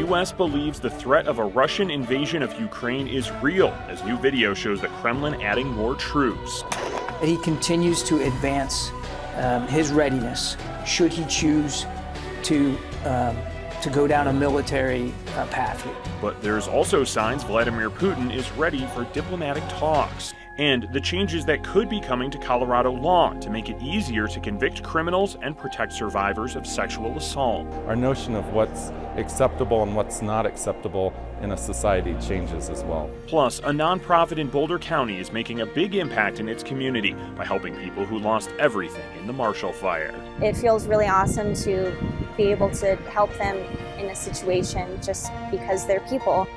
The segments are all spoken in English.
U.S. believes the threat of a Russian invasion of Ukraine is real, as new video shows the Kremlin adding more troops. He continues to advance his readiness should he choose to go down a military path here. But there's also signs Vladimir Putin is ready for diplomatic talks, and the changes that could be coming to Colorado law to make it easier to convict criminals and protect survivors of sexual assault. Our notion of what's acceptable and what's not acceptable in a society changes as well. Plus, a nonprofit in Boulder County is making a big impact in its community by helping people who lost everything in the Marshall Fire. It feels really awesome to be able to help them in a situation just because they're people.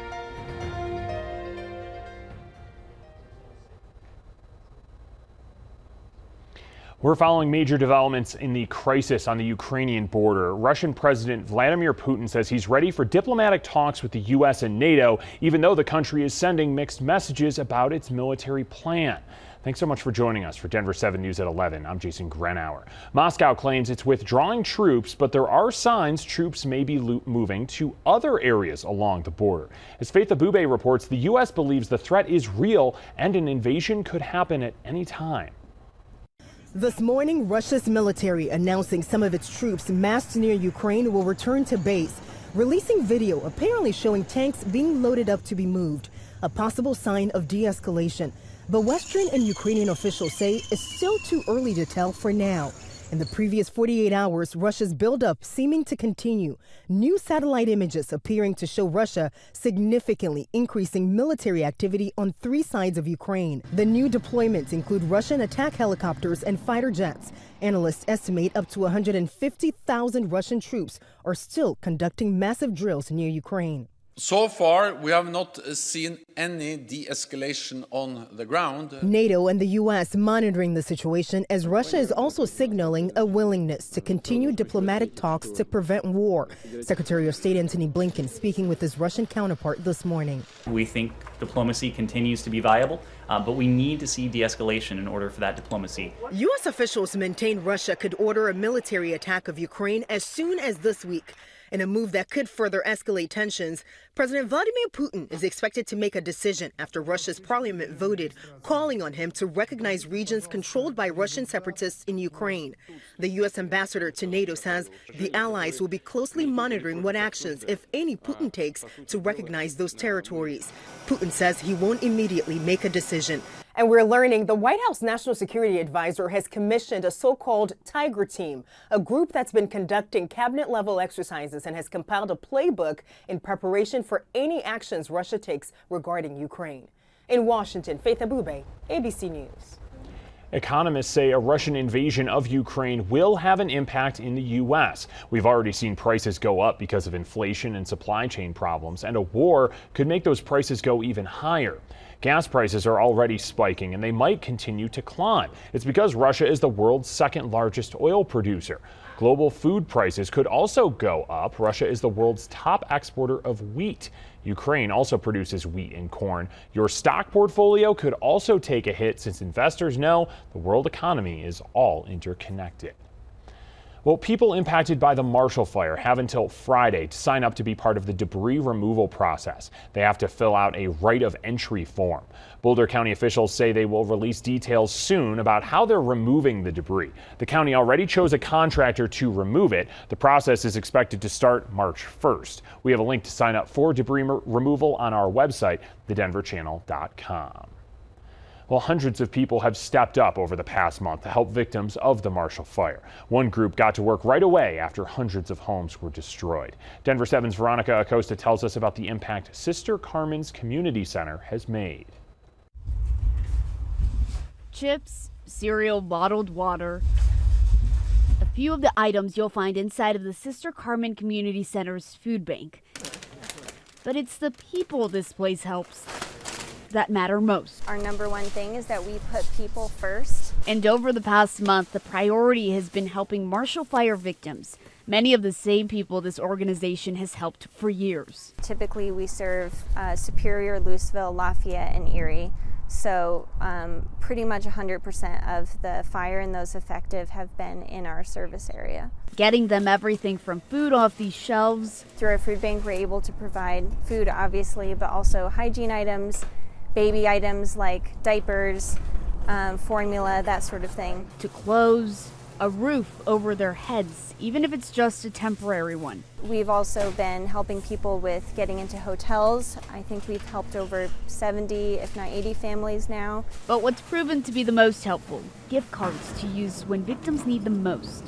We're following major developments in the crisis on the Ukrainian border. Russian President Vladimir Putin says he's ready for diplomatic talks with the U.S. and NATO, even though the country is sending mixed messages about its military plan. Thanks so much for joining us for Denver 7 News at 11. I'm Jason Grenauer. Moscow claims it's withdrawing troops, but there are signs troops may be moving to other areas along the border. As Faith Abube reports, the U.S. believes the threat is real and an invasion could happen at any time. This morning, Russia's military announcing some of its troops massed near Ukraine will return to base, releasing video apparently showing tanks being loaded up to be moved, a possible sign of de-escalation. But Western and Ukrainian officials say it's still too early to tell for now. In the previous 48 hours, Russia's buildup seeming to continue. New satellite images appearing to show Russia significantly increasing military activity on 3 sides of Ukraine. The new deployments include Russian attack helicopters and fighter jets. Analysts estimate up to 150,000 Russian troops are still conducting massive drills near Ukraine. So far, we have not seen any de-escalation on the ground. NATO and the U.S. monitoring the situation as Russia is also signaling a willingness to continue diplomatic talks to prevent war. Secretary of State Antony Blinken speaking with his Russian counterpart this morning. We think diplomacy continues to be viable, but we need to see de-escalation in order for that diplomacy. U.S. officials maintain Russia could order a military attack of Ukraine as soon as this week. In a move that could further escalate tensions, President Vladimir Putin is expected to make a decision after Russia's parliament voted, calling on him to recognize regions controlled by Russian separatists in Ukraine. The U.S. ambassador to NATO says the allies will be closely monitoring what actions, if any, Putin takes to recognize those territories. Putin says he won't immediately make a decision. And we're learning the White House National Security Advisor has commissioned a so-called Tiger Team, a group that's been conducting cabinet-level exercises and has compiled a playbook in preparation for any actions Russia takes regarding Ukraine. In Washington, Faith Abube, ABC News. Economists say a Russian invasion of Ukraine will have an impact in the U.S. We've already seen prices go up because of inflation and supply chain problems, and a war could make those prices go even higher. Gas prices are already spiking, and they might continue to climb. It's because Russia is the world's second largest oil producer. Global food prices could also go up. Russia is the world's top exporter of wheat. Ukraine also produces wheat and corn. Your stock portfolio could also take a hit since investors know the world economy is all interconnected. Well, people impacted by the Marshall Fire have until Friday to sign up to be part of the debris removal process. They have to fill out a right of entry form. Boulder County officials say they will release details soon about how they're removing the debris. The county already chose a contractor to remove it. The process is expected to start March 1st. We have a link to sign up for debris removal on our website, thedenverchannel.com. Well, hundreds of people have stepped up over the past month to help victims of the Marshall Fire. One group got to work right away after hundreds of homes were destroyed. Denver 7's Veronica Acosta tells us about the impact Sister Carmen's Community Center has made. Chips, cereal, bottled water. A few of the items you'll find inside of the Sister Carmen Community Center's food bank. But it's the people this place helps that matter most. Our number one thing is that we put people first. And over the past month, the priority has been helping Marshall Fire victims, many of the same people this organization has helped for years. Typically, we serve Superior, Louisville, Lafayette, and Erie. So pretty much 100% of the fire and those affected have been in our service area. Getting them everything from food off these shelves. Through our food bank, we're able to provide food, obviously, but also hygiene items, baby items like diapers, formula, that sort of thing. To clothes, a roof over their heads, even if it's just a temporary one. We've also been helping people with getting into hotels. I think we've helped over 70, if not 80 families now. But what's proven to be the most helpful, gift cards to use when victims need them most.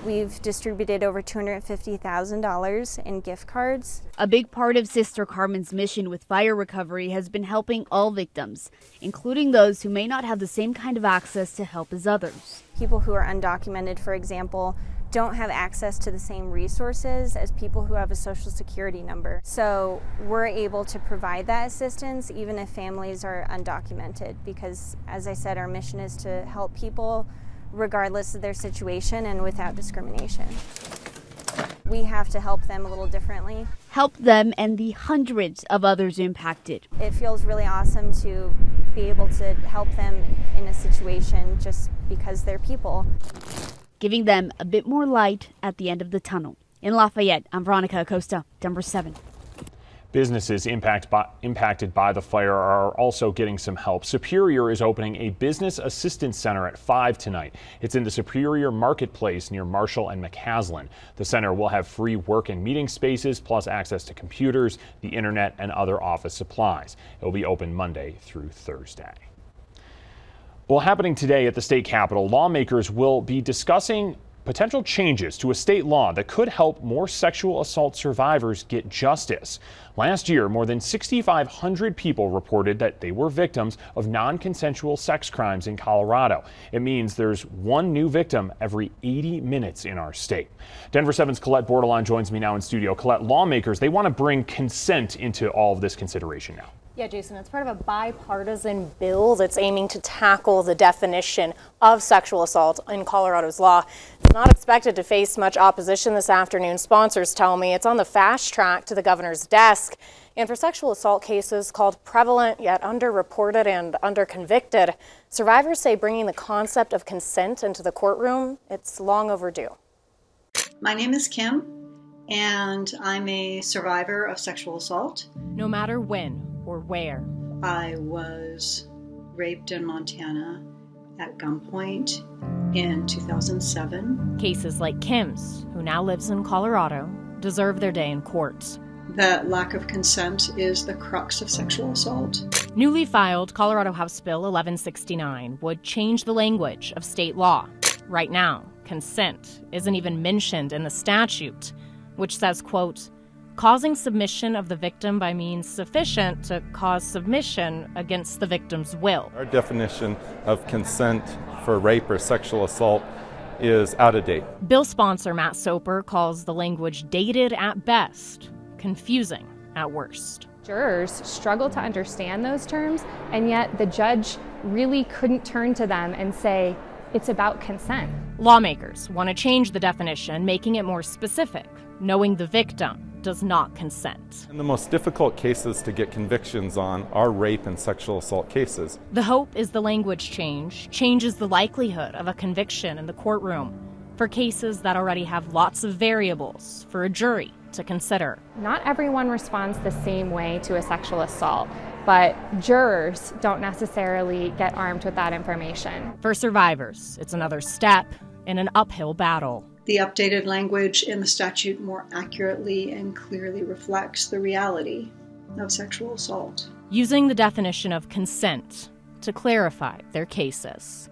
We've distributed over $250,000 in gift cards. A big part of Sister Carmen's mission with fire recovery has been helping all victims, including those who may not have the same kind of access to help as others. People who are undocumented, for example, don't have access to the same resources as people who have a social security number. So we're able to provide that assistance even if families are undocumented, because as I said, our mission is to help people regardless of their situation and without discrimination. We have to help them a little differently. Help them and the hundreds of others impacted. It feels really awesome to be able to help them in a situation just because they're people. Giving them a bit more light at the end of the tunnel. In Lafayette, I'm Veronica Acosta, Denver 7. Businesses impacted by the fire are also getting some help. Superior is opening a business assistance center at 5 tonight. It's in the Superior Marketplace near Marshall and McCaslin. The center will have free work and meeting spaces, plus access to computers, the internet, and other office supplies. It will be open Monday through Thursday. Well, happening today at the state capitol, lawmakers will be discussing potential changes to a state law that could help more sexual assault survivors get justice. Last year, more than 6,500 people reported that they were victims of non-consensual sex crimes in Colorado. It means there's one new victim every 80 minutes in our state. Denver 7's Colette BORDELON joins me now in studio. Colette, lawmakers, they want to bring consent into all of this consideration now. Yeah, Jason, it's part of a bipartisan bill that's aiming to tackle the definition of sexual assault in Colorado's law. It's not expected to face much opposition this afternoon. Sponsors tell me it's on the fast track to the governor's desk. And for sexual assault cases called prevalent yet underreported and underconvicted, survivors say bringing the concept of consent into the courtroom, it's long overdue. My name is Kim, and I'm a survivor of sexual assault. No matter when or where. I was raped in Montana at gunpoint in 2007. Cases like Kim's, who now lives in Colorado, deserve their day in court. The lack of consent is the crux of sexual assault. Newly filed Colorado House Bill 1169 would change the language of state law. Right now, consent isn't even mentioned in the statute, which says, quote, causing submission of the victim by means sufficient to cause submission against the victim's will. Our definition of consent for rape or sexual assault is out of date. Bill sponsor Matt Soper calls the language dated at best, confusing at worst. Jurors struggle to understand those terms, and yet the judge really couldn't turn to them and say, it's about consent. Lawmakers want to change the definition, making it more specific, knowing the victim does not consent. And the most difficult cases to get convictions on are rape and sexual assault cases. The hope is the language change changes the likelihood of a conviction in the courtroom for cases that already have lots of variables for a jury to consider. Not everyone responds the same way to a sexual assault, but jurors don't necessarily get armed with that information. For survivors, it's another step in an uphill battle. The updated language in the statute more accurately and clearly reflects the reality of sexual assault. Using the definition of consent to clarify their cases.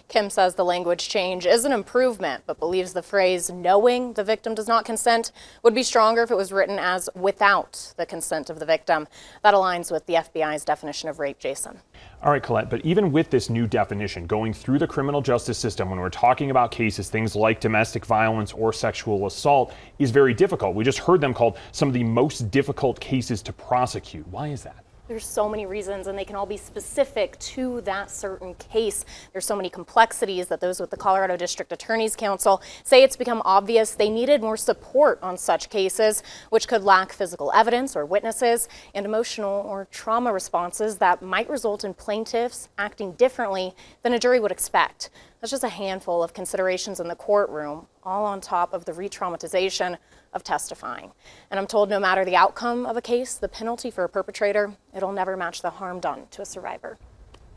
Kim says the language change is an improvement, but believes the phrase knowing the victim does not consent would be stronger if it was written as without the consent of the victim. That aligns with the FBI's definition of rape, Jason. All right, Colette, but even with this new definition going through the criminal justice system, when we're talking about cases, things like domestic violence or sexual assault is very difficult. We just heard them called some of the most difficult cases to prosecute. Why is that? There's so many reasons, and they can all be specific to that certain case. There's so many complexities that those with the Colorado District Attorney's Council say it's become obvious they needed more support on such cases, which could lack physical evidence or witnesses and emotional or trauma responses that might result in plaintiffs acting differently than a jury would expect. That's just a handful of considerations in the courtroom, all on top of the re-traumatization of testifying. And I'm told no matter the outcome of a case, the penalty for a perpetrator, it'll never match the harm done to a survivor.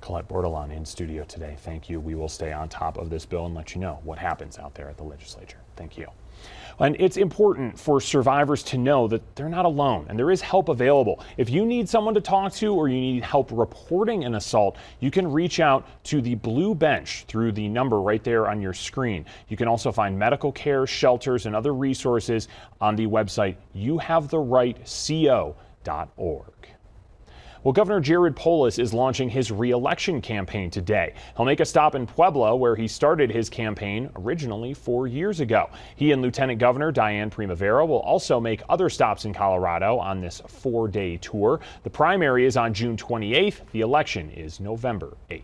Colette Bordelon in studio today. Thank you. We will stay on top of this bill and let you know what happens out there at the legislature. Thank you. And it's important for survivors to know that they're not alone and there is help available. If you need someone to talk to or you need help reporting an assault, you can reach out to the Blue Bench through the number right there on your screen. You can also find medical care, shelters, and other resources on the website youhavetherightco.org. Well, Governor Jared Polis is launching his re-election campaign today. He'll make a stop in Pueblo, where he started his campaign originally 4 years ago. He and Lieutenant Governor Diane Primavera will also make other stops in Colorado on this 4-day tour. The primary is on June 28th. The election is November 8th.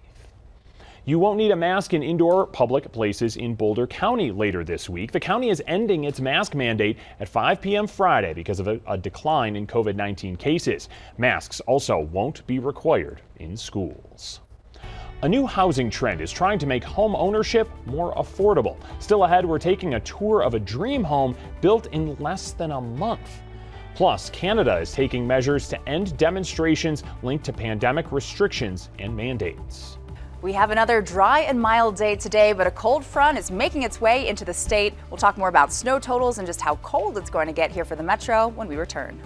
You won't need a mask in indoor public places in Boulder County later this week. The county is ending its mask mandate at 5 p.m. Friday because of a decline in COVID-19 cases. Masks also won't be required in schools. A new housing trend is trying to make home ownership more affordable. Still ahead, we're taking a tour of a dream home built in less than a month. Plus, Canada is taking measures to end demonstrations linked to pandemic restrictions and mandates. We have another dry and mild day today, but a cold front is making its way into the state. We'll talk more about snow totals and just how cold it's going to get here for the metro when we return.